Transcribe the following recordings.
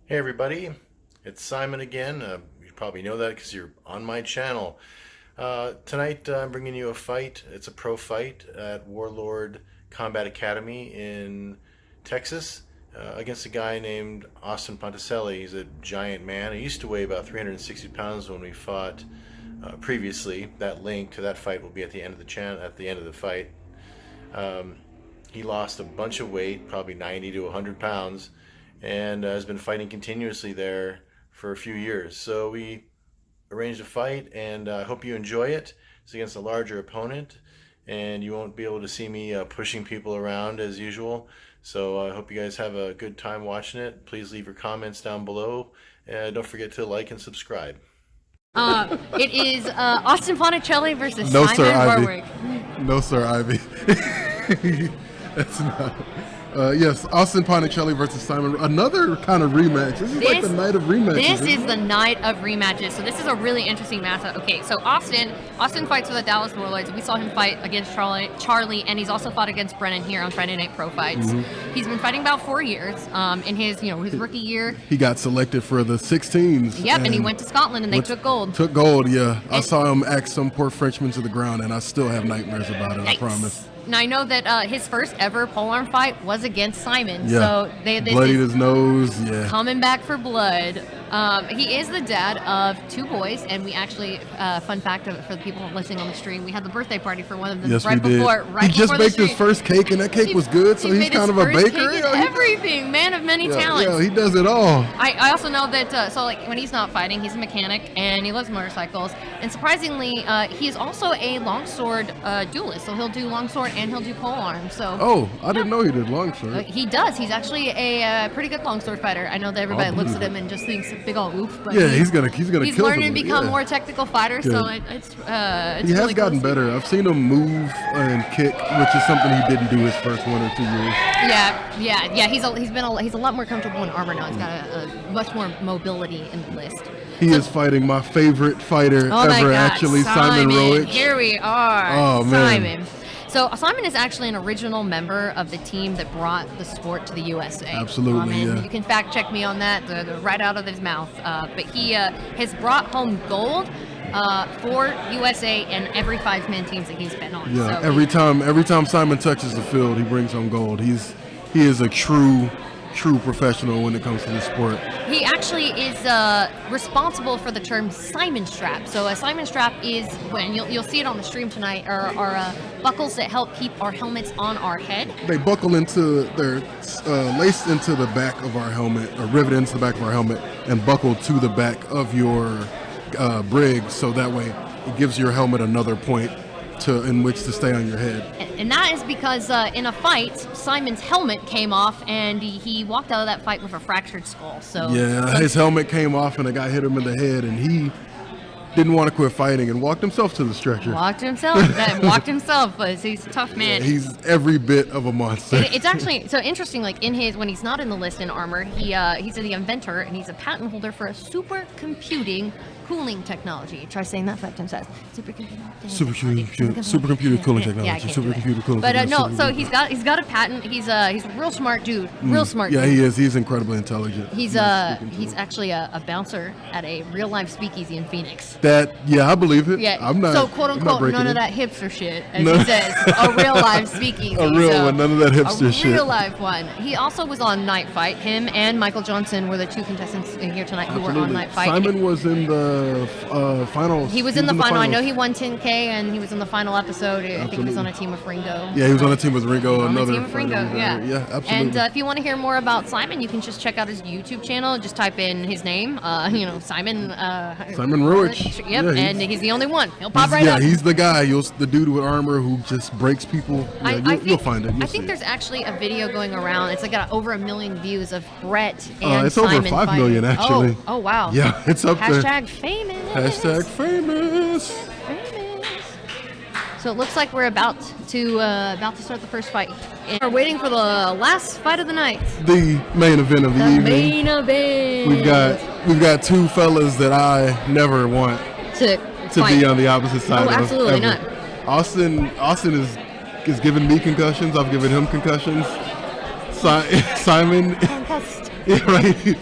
Hey everybody, it's Simon again. You probably know that because you're on my channel. Tonight I'm bringing you a fight. It's a pro fight at Warlord Combat Academy in Texas against a guy named Austin Ponticelli. He's a giant man. He used to weigh about 360 pounds when we fought previously. That link to that fight will be at the end of the channel. At the end of the fight, um, he lost a bunch of weight, probably 90 to 100 pounds, and has been fighting continuously there for a few years. So we arranged a fight, and I hope you enjoy it. It's against a larger opponent, and you won't be able to see me pushing people around as usual. So I hope you guys have a good time watching it. Please leave your comments down below. Don't forget to like and subscribe. It is Austin Ponticelli versus No, Simon sir, Ivy. Warwick. No, sir, Ivy. That's not. Yes, Austin Ponticelli versus Simon. Another kind of rematch. This is like the night of rematches. This is the night of rematches. So this is a really interesting matchup. Okay, so Austin fights for the Dallas Warlords. We saw him fight against Charlie, and he's also fought against Brennan here on Friday Night Pro Fights. He's been fighting about 4 years. In his his rookie year, he got selected for the 16s. Yep, and he went to Scotland and they took gold. Took gold, yeah. I saw him axe some poor Frenchman to the ground, and I still have nightmares about it. I promise. Now I know that his first ever polearm fight was against Simon, Yeah. so they Bloodied his nose, yeah. coming back for blood. He is the dad of 2 boys, and we actually, fun fact for the people listening on the stream, we had the birthday party for one of them Yes, right we did. before. He just baked his first cake, and that cake was good, so he's made kind his of a first baker. cake and everything, man of many talents. Yeah, he does it all. I also know that, so like when he's not fighting, he's a mechanic and he loves motorcycles. And surprisingly, he is also a longsword duelist. So he'll do longsword and he'll do polearm. So Oh, I didn't know he did longsword. he does. He's actually a pretty good longsword fighter. I know that everybody looks at him and just thinks big old oof, but Yeah, he's gonna he's kill learning them. to become Yeah. more technical fighter. Good. So it's He has really gotten cool to see. better. I've seen him move and kick, which is something he didn't do his first 1 or 2 years. Yeah. He's a lot more comfortable in armor now. He's got a much more mobility in the list. He is fighting my favorite fighter Oh my ever, God, actually, Simon Roach. Here we are. Oh, man. Simon. So Simon is actually an original member of the team that brought the sport to the USA. Absolutely, and yeah. you can fact check me on that, right out of his mouth. But he has brought home gold for USA in every 5-man teams that he's been on. Yeah, So every time Simon touches the field, he brings home gold. He is a true professional when it comes to the sport. He actually is responsible for the term Simon strap. So a Simon strap is when you'll see it on the stream tonight are buckles that help keep our helmets on our head. They buckle into, they're laced into the back of our helmet, or riveted into the back of our helmet, and buckled to the back of your brig, so that way it gives your helmet another point in which to stay on your head. And that is because in a fight, Simon's helmet came off, and he walked out of that fight with a fractured skull. So Yeah, his helmet came off and a guy hit him in the head, and he didn't want to quit fighting and walked himself to the stretcher. walked himself, but he's a tough man. He's every bit of a monster. It's actually so interesting. Like when he's not in the list in armor, he's the inventor and he's a patent holder for a supercomputing cooling technology. Try saying that 5 times fast. Supercomputer cooling technology. Yeah, I can't do it. Supercomputer cooling But technology. no, so he's got a patent. He's a real smart dude. Real smart. Yeah, dude. he is. He's incredibly intelligent. He's actually a bouncer at a real life speakeasy in Phoenix. I believe it. Yeah. I'm not. So quote I'm not unquote breaking none it. of that hipster shit, as No. he says. A real life speakeasy. A real one, none of that hipster a shit. real life one. He also was on Night Fight. Him and Michael Johnson were the 2 contestants in here tonight who were on Night Fight. Simon was in the finals. He was in the final. I know finals. he won 10K and he was in the final episode. I think he was on a team with Ringo. Yeah, he was on a team with Ringo. On Another the team with Ringo, fighter. yeah. Yeah, absolutely. And if you want to hear more about Simon, you can just check out his YouTube channel. Just type in his name, Simon. Simon Roach. Yep, Yeah, and he's the only one. He'll pop right up. He's the guy. The dude with armor who just breaks people. Yeah, you'll find it. I think there's actually a video going around. It's like got over 1 million views of Brett and it's Simon over 5 fighting. million actually. Oh wow. Yeah, it's up there. Hashtag famous. Hashtag famous. Famous. So it looks like we're about to start the first fight. And we're waiting for the last fight of the night. The main event of the evening. Main event. We've got 2 fellas that I never want to be on the opposite side. Oh, absolutely of, ever. not. Austin is giving me concussions. I've given him concussions. Simon, Concussed. yeah, right.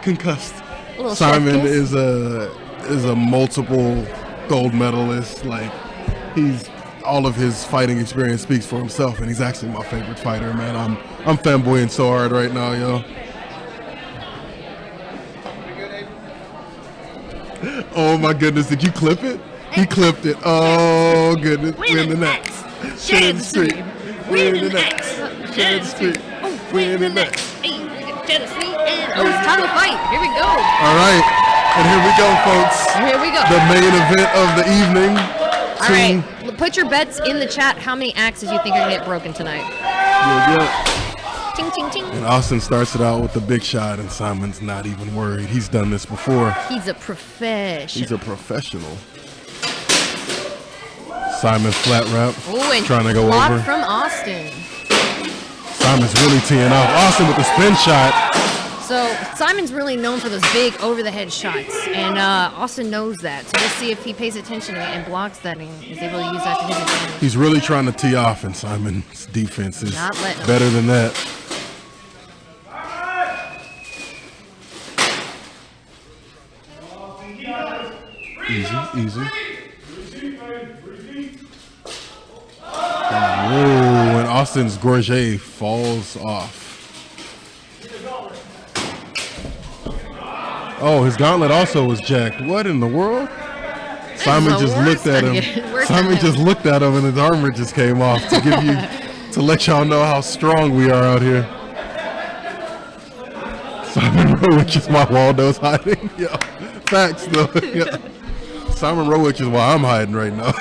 concussed. A little Simon chef kiss. is a multiple gold medalist. Like, he's all of his fighting experience speaks for himself, and he's actually my favorite fighter, man. I'm fanboying so hard right now, yo. Oh my goodness, did you clip it? He clipped it. Oh goodness, we're in the next. Share the street. We're in the next. Share the street. We're in the next. Share the street. Oh, it's time to fight. Here we go. All right, and here we go, folks. Here we go. The main event of the evening. All right, put your bets in the chat. How many axes you think are gonna get broken tonight? Yeah. Ting, ting, ting. And Austin starts it out with the big shot, and Simon's not even worried. He's done this before. He's a professional. He's a professional. Simon flat wrap, Ooh, and trying to go block over. from Austin. Simon's really teeing off. Austin with the spin shot. So Simon's really known for those big over-the-head shots, and Austin knows that. So we'll see if he pays attention to it and blocks that and is able to use that to his advantage. He's really trying to tee off, and Simon's defense is Not letting him. better than that. Easy. Whoa, and Austin's gorget falls off. Oh, his gauntlet also was jacked. What in the world? Simon just looked at him. Simon just looked at him, and his armor just came off to give you, to let y'all know how strong we are out here. Simon Rowich is why Waldo's hiding. Yeah, facts though. Yeah. Simon Rowich is why I'm hiding right now.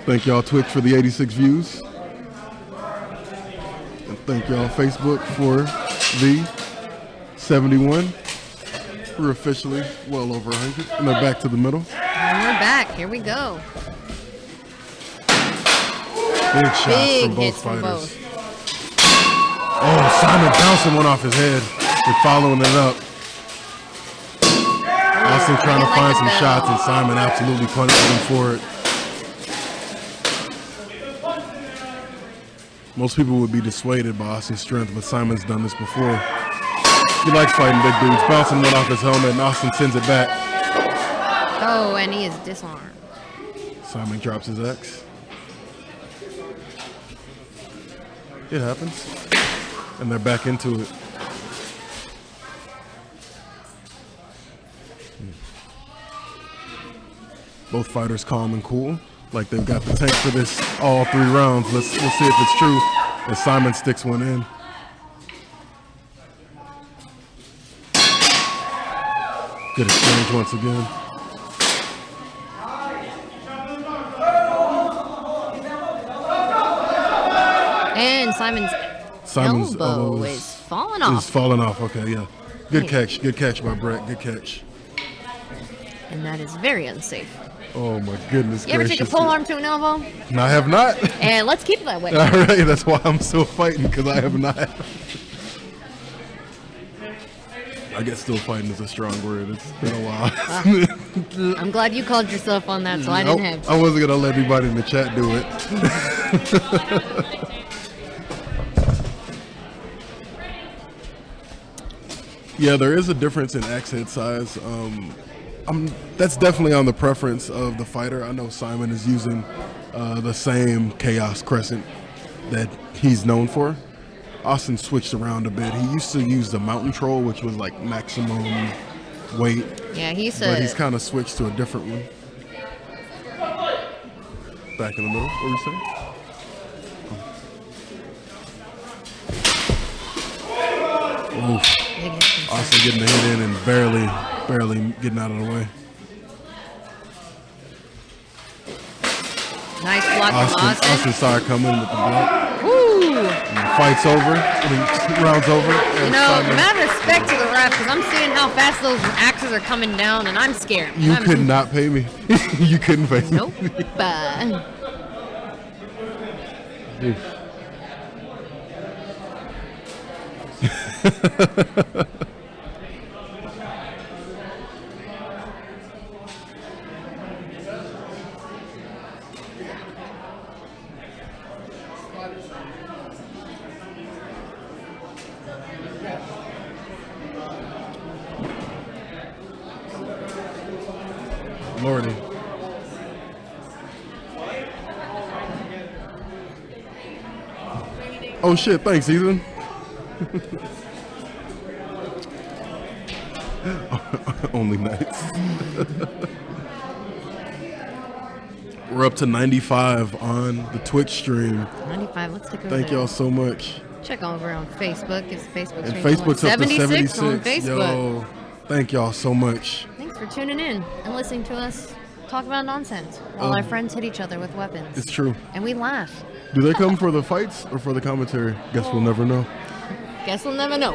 Thank y'all Twitch for the 86 views. And thank y'all Facebook for the 71. We're officially well over 100. And they're back to the middle. And we're back. Here we go. Big shots Big from both hits from fighters. both. Oh, Simon bouncing one off his head. They're following it up. Austin trying to find some shots, and Simon absolutely punished him for it. Most people would be dissuaded by Austin's strength, but Simon's done this before. He likes fighting big dudes. Bouncing one off his helmet, and Austin sends it back. Oh, and he is disarmed. Simon drops his X. It happens. And they're back into it. Both fighters calm and cool, like they've got the tank for this all 3 rounds. We'll see if it's true. As Simon sticks one in. Good exchange once again. And Simon's elbow is falling off. Is falling off. Okay, yeah. Good catch. Good catch by Brett. Good catch. And that is very unsafe. Oh my goodness. You ever take a pole arm to an elbow? No, I have not. And let's keep it that way. All right, that's why I'm still fighting, because I have not. I guess still fighting is a strong word. It's been a while. I'm glad you called yourself on that, so I didn't have to. I wasn't gonna let anybody in the chat do it. Yeah, there is a difference in axe head size. That's definitely on the preference of the fighter. I know Simon is using the same Chaos Crescent that he's known for. Austin switched around a bit. He used to use the Mountain Troll, which was like maximum weight. Yeah, he used to. But he's kind of switched to a different one. Back in the middle, what were you saying? Oof. Austin getting the hit in and barely getting out of the way. Nice block from Austin. Austin saw it coming with the block. Ooh. And the fight's over. Round's over. You know, mad respect to the ref, because I'm seeing how fast those axes are coming down, and I'm scared. You could not pay me. You couldn't pay me. Nope. Lordy. Oh shit, thanks, Ethan. Only nights. We're up to 95 on the Twitch stream. 95, let's take over Thank there. y'all so much. Check over on Facebook. It's Facebook. And Facebook's up to 76 on Facebook. Yo, thank y'all so much. Thanks for tuning in and listening to us talk about nonsense while our friends hit each other with weapons. It's true. And we laugh. Do they come for the fights or for the commentary? Guess we'll never know. Guess we'll never know.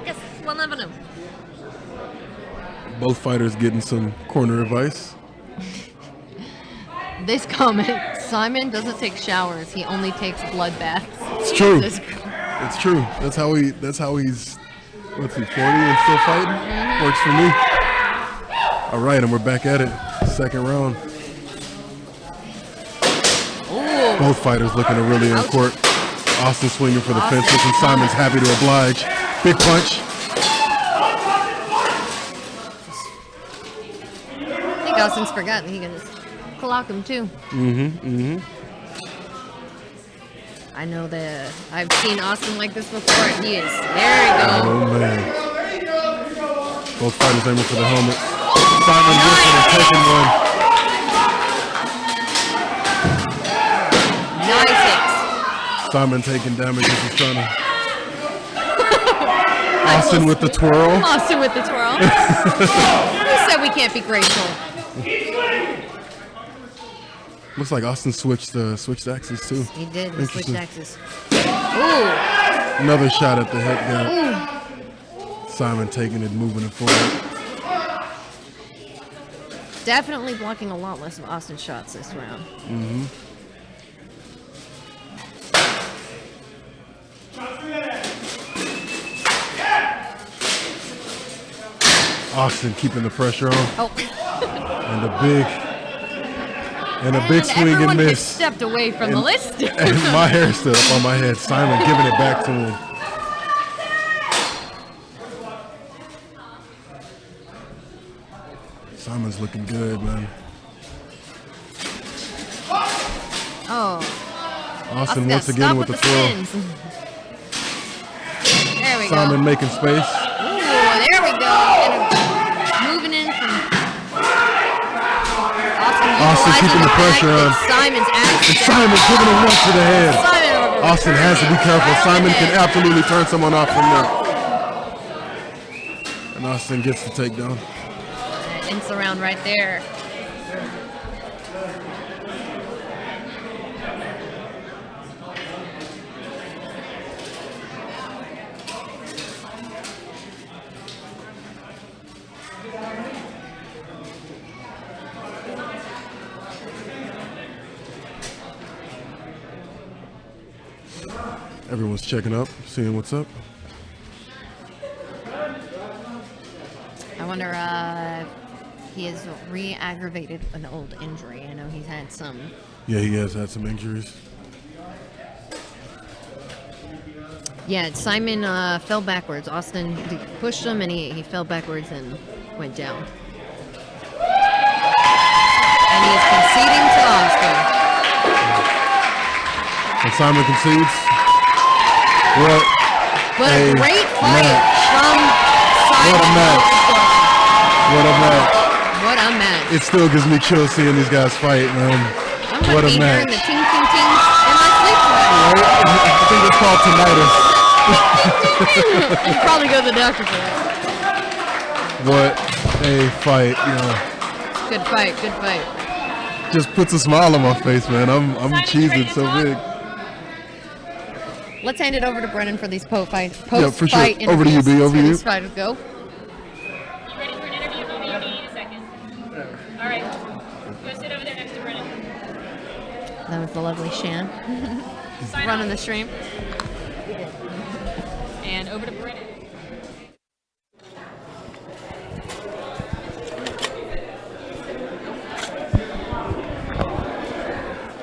Guess we'll never know. Both fighters getting some corner advice. This comment, Simon doesn't take showers. He only takes blood baths. It's true. Jesus. It's true. That's how he's, what's he, 40 and still fighting? Works for me. All right, and we're back at it. Second round. Ooh. Both fighters looking to really in court. Austin swinging for the fences, and Simon's happy to oblige. Big punch. I think Austin's forgotten he can just clock him too. I know that I've seen Austin like this before. And he is. There you go. Oh man. Both fighters aiming for the helmet. Simon whiffing and taking one. Nice hit. Simon taking damage as he's trying to. Austin with the twirl. Austin with the twirl. Who said we can't be grateful? Looks like Austin switched axes too. He did. He switched Interesting. axes. Ooh. Another shot at the head gap. Simon taking it, moving it forward. Definitely blocking a lot less of Austin's shots this round. Austin keeping the pressure on. Oh. And a big swing everyone and has miss. stepped away from the list. And my hair stood up on my head. Simon giving it back to him. Simon's looking good, man. Oh. Austin once again with the twirl. spins. There we Simon go. making space. Ooh, there we go. And moving in from Austin keeping the pressure on. Simon's axe. And Simon giving him one to the head. Simon over. Austin has to be careful. Simon can absolutely turn someone off from there. And Austin gets the takedown. Ends the round right there. Everyone's checking up, seeing what's up. I wonder if he has re-aggravated an old injury. I know he's had some. Yeah, he has had some injuries. Yeah, Simon fell backwards. Austin pushed him and he fell backwards and went down. And he is conceding to Austin. And Simon concedes. But a great fight match. from Simon. What a match. What a match. What a match. It still gives me chills seeing these guys fight, man. I'm What going to a be hearing match. the ting, ting, tings in my sleep tonight. I think it's called tinnitus. I should probably go to the doctor for that. What a fight, Good fight, good fight. Just puts a smile on my face, man. I'm cheesing so big. Let's hand it over to Brennan for these post-fight for sure. interviews. Over to you, B. Over to you. These fighters go. You ready for an interview? We'll be in a second. All right. Go sit over there next to Brennan. That was the lovely Shan Sign running off. the stream. And over to Brennan.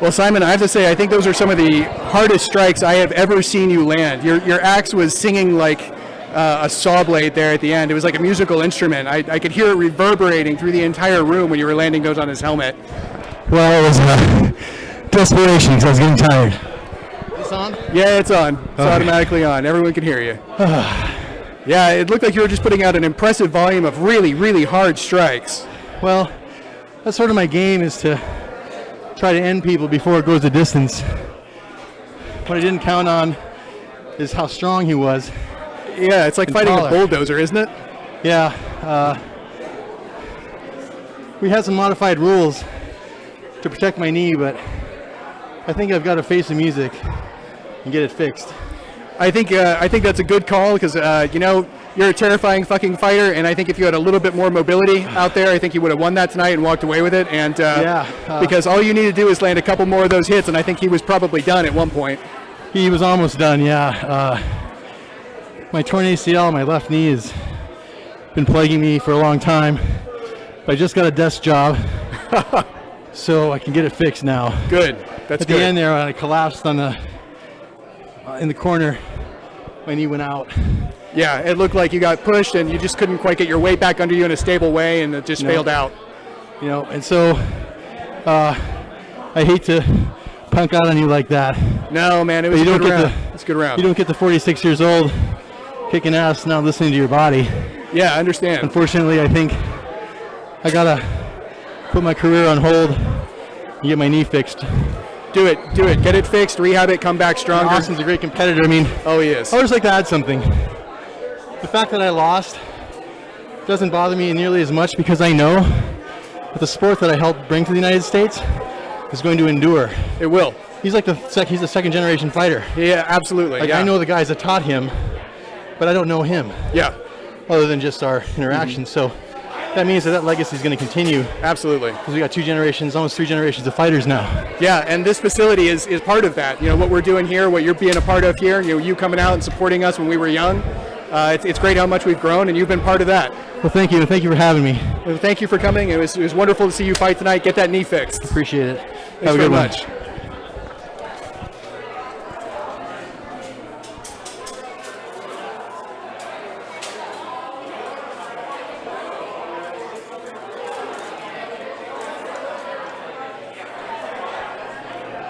Well, Simon, I have to say, I think those are some of the hardest strikes I have ever seen you land. Your axe was singing like a saw blade there at the end. It was like a musical instrument. I could hear it reverberating through the entire room when you were landing those on his helmet. Well, it was desperation because I was getting tired. Is this on? Yeah, it's on. It's automatically on. Everyone can hear you. Yeah, it looked like you were just putting out an impressive volume of really, really hard strikes. Well, that's sort of my game, is to try to end people before it goes the distance. What I didn't count on is how strong he was. Yeah, it's like And fighting taller. a bulldozer, isn't it? Yeah, we had some modified rules to protect my knee, but I think I've got to face the music and get it fixed. I think that's a good call because you know, you're a terrifying fucking fighter, and I think if you had a little bit more mobility out there, I think you would have won that tonight and walked away with it. And because all you need to do is land a couple more of those hits, and I think he was probably done at one point. He was almost done, yeah. My torn ACL on my left knee has been plaguing me for a long time. I just got a desk job, so I can get it fixed now. Good. That's At good. the end there, I collapsed on in the corner. My knee went out. Yeah, it looked like you got pushed and you just couldn't quite get your weight back under you in a stable way, and it just No. failed out. You know, and so I hate to punk out on you like that. No, man, it But was you a don't good get round. the- It's a good round. You don't get to 46 years old kicking ass now listening to your body. Yeah, I understand. Unfortunately, I think I gotta put my career on hold and get my knee fixed. Do it. Get it fixed, rehab it, come back stronger. Austin's a great competitor. I mean, Oh, he is. I would just like to add something. The fact that I lost doesn't bother me nearly as much because I know that the sport that I helped bring to the United States is going to endure. It will. He's like he's a second generation fighter. Yeah, absolutely. Like yeah. I know the guys that taught him, but I don't know him Yeah, other than just our interactions. So that means that legacy is going to continue absolutely. because we got 2 generations, almost 3 generations of fighters now. Yeah, and this facility is part of that. You know, what we're doing here, what you're being a part of here, you coming out and supporting us when we were young. It's great how much we've grown, and you've been part of that. Well, thank you. Thank you for having me. Well, thank you for coming. It was wonderful to see you fight tonight. Get that knee fixed. Appreciate it. Thanks Have a very good one. much.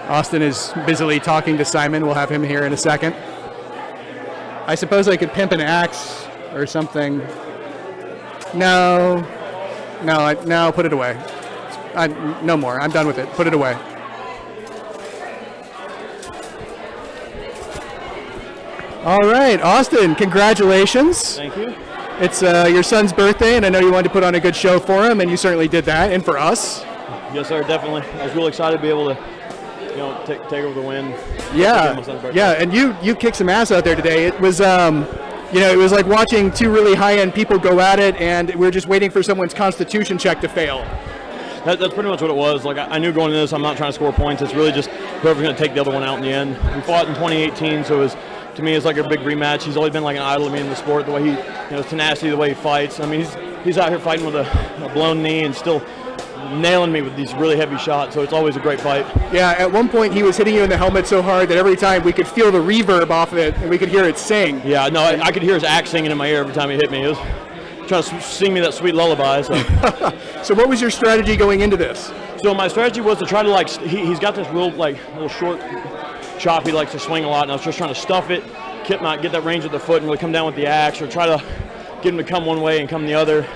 Austin is busily talking to Simon. We'll have him here in a second. I suppose I could pimp an axe or something. No, put it away. No more. I'm done with it. Put it away. All right, Austin, congratulations. Thank you. It's your son's birthday, and I know you wanted to put on a good show for him, and you certainly did that, and for us. Yes, sir, definitely. I was really excited to be able to, take over the win. Yeah, my son's birthday. yeah, and you kicked some ass out there today. It was, it was like watching two really high-end people go at it, and we were just waiting for someone's constitution check to fail. That's pretty much what it was. Like I knew going into this, I'm not trying to score points. It's really just whoever's going to take the other one out in the end. We fought in 2018, so it was, to me, it's like a big rematch. He's always been like an idol to me in the sport. The way he, his tenacity, the way he fights. I mean, he's out here fighting with a blown knee and still nailing me with these really heavy shots. So it's always a great fight. Yeah, at one point he was hitting you in the helmet so hard that every time we could feel the reverb off of it, and we could hear it sing. Yeah, no, I could hear his axe singing in my ear every time he hit me. He was trying to sing me that sweet lullaby. So. So what was your strategy going into this? So my strategy was to try to he's got this real little short chop he likes to swing a lot, and I was just trying to stuff it, get that range with the foot and really come down with the axe, or try to get him to come one way and come the other.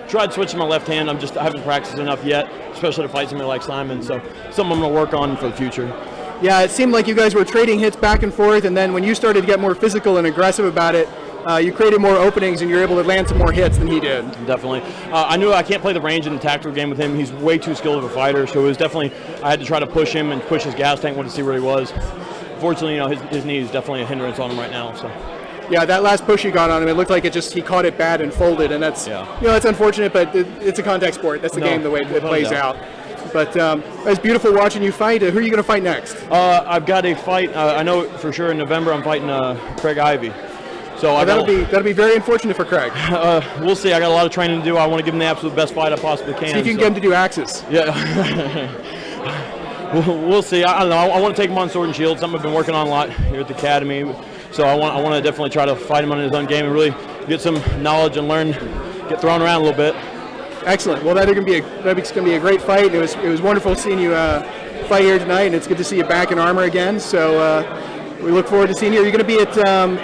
Tried switching my left hand. I haven't practiced enough yet, especially to fight somebody like Simon. So something I'm going to work on for the future. Yeah, it seemed like you guys were trading hits back and forth, and then when you started to get more physical and aggressive about it, you created more openings and you're able to land some more hits than he did. Definitely. I knew I can't play the range in the tactical game with him. He's way too skilled of a fighter, so it was definitely, I had to try to push him and push his gas tank, wanted to see where he was. Fortunately, his knee is definitely a hindrance on him right now. So. Yeah, that last push you got on him, it looked like he caught it bad and folded, and that's, that's unfortunate, but it's a contact sport. That's the game, the way it plays out. But it's beautiful watching you fight. Who are you going to fight next? I've got a fight. I know for sure in November I'm fighting Craig Ivey. So that'll be very unfortunate for Craig. We'll see. I got a lot of training to do. I want to give him the absolute best fight I possibly can. So you can get him to do axes. Yeah. We'll see. I don't know. I want to take him on Sword and Shield. Something I've been working on a lot here at the academy. So I want to definitely try to fight him on his own game and really get some knowledge and learn, get thrown around a little bit. Excellent. Well, that's going to be a great fight. It was wonderful seeing you fight here tonight, and it's good to see you back in armor again. So we look forward to seeing you. Are you going to be at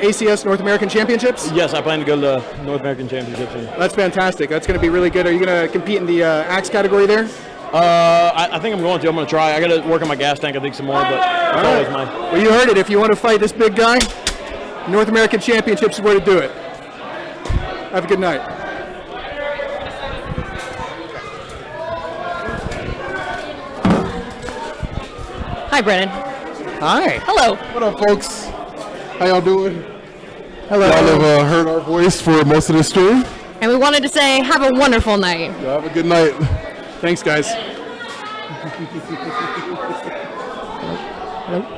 ACS North American Championships? Yes, I plan to go to the North American Championships. That's fantastic. That's going to be really good. Are you going to compete in the axe category there? I think I'm going to. I'm going to try. I got to work on my gas tank, I think, some more, but that's always mine. Well, you heard it. If you want to fight this big guy, North American Championships is where to do it. Have a good night. Hi, Brennan. Hi. Hello. What up, folks? How y'all doing? Hello. Y'all have heard our voice for most of this stream. And we wanted to say, have a wonderful night. Y'all have a good night. Thanks, guys. Hello.